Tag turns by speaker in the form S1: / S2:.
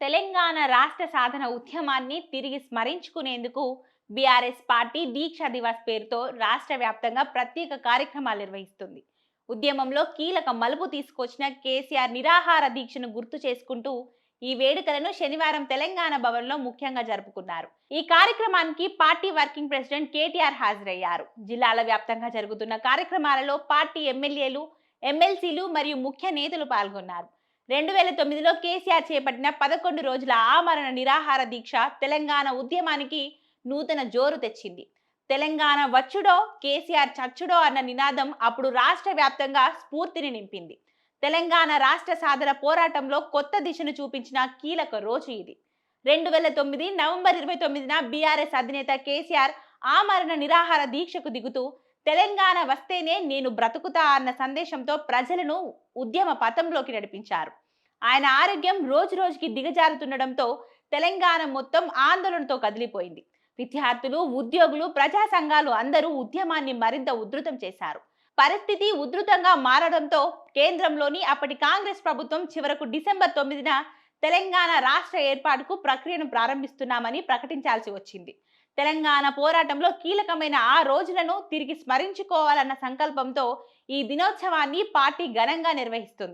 S1: తెలంగాణ రాష్ట్ర సాధన ఉద్యమాన్ని తిరిగి స్మరించుకునేందుకు బీఆర్ఎస్ పార్టీ దీక్షా దివాస్ పేరుతో రాష్ట్ర వ్యాప్తంగా ప్రత్యేక కార్యక్రమాలు నిర్వహిస్తుంది. ఉద్యమంలో కీలక మలుపు తీసుకొచ్చిన కేసీఆర్ నిరాహార దీక్షను గుర్తు చేసుకుంటూ ఈ వేడుకలను శనివారం తెలంగాణ భవన్లో ముఖ్యంగా జరుపుకున్నారు. ఈ కార్యక్రమానికి పార్టీ వర్కింగ్ ప్రెసిడెంట్ కేటీఆర్ హాజరయ్యారు. జిల్లాల వ్యాప్తంగా జరుగుతున్న కార్యక్రమాలలో పార్టీ ఎమ్మెల్యేలు, ఎమ్మెల్సీలు మరియు ముఖ్య నేతలు పాల్గొన్నారు. 2009లో కేసీఆర్ చేపట్టిన 11 రోజుల ఆమరణ నిరాహార దీక్ష తెలంగాణ ఉద్యమానికి నూతన జోరు తెచ్చింది. తెలంగాణ వచ్చుడో కేసీఆర్ చచ్చుడో అన్న నినాదం అప్పుడు రాష్ట్ర వ్యాప్తంగా స్ఫూర్తిని నింపింది. తెలంగాణ రాష్ట్ర సాధన పోరాటంలో కొత్త దిశను చూపించిన కీలక రోజు ఇది. 2009 నవంబర్ 29న బీఆర్ఎస్ అధినేత కేసీఆర్ ఆమరణ నిరాహార దీక్షకు దిగుతూ తెలంగాణ వస్తేనే నేను బ్రతుకుతా అన్న సందేశంతో ప్రజలను ఉద్యమ పథంలోకి నడిపించారు. ఆయన ఆరోగ్యం రోజు రోజుకి దిగజారుతుండడంతో తెలంగాణ మొత్తం ఆందోళనతో కదిలిపోయింది. విద్యార్థులు, ఉద్యోగులు, ప్రజా సంఘాలు అందరూ ఉద్యమాన్ని మరింత ఉధృతం చేశారు. పరిస్థితి ఉధృతంగా మారడంతో కేంద్రంలోని అప్పటి కాంగ్రెస్ ప్రభుత్వం చివరకు డిసెంబర్ 9న తెలంగాణ రాష్ట్ర ఏర్పాటుకు ప్రక్రియను ప్రారంభిస్తున్నామని ప్రకటించాల్సి వచ్చింది. తెలంగాణ పోరాటంలో కీలకమైన ఆ రోజులను తిరిగి స్మరించుకోవాలన్న సంకల్పంతో ఈ దినోత్సవాన్ని పార్టీ ఘనంగా నిర్వహిస్తుంది.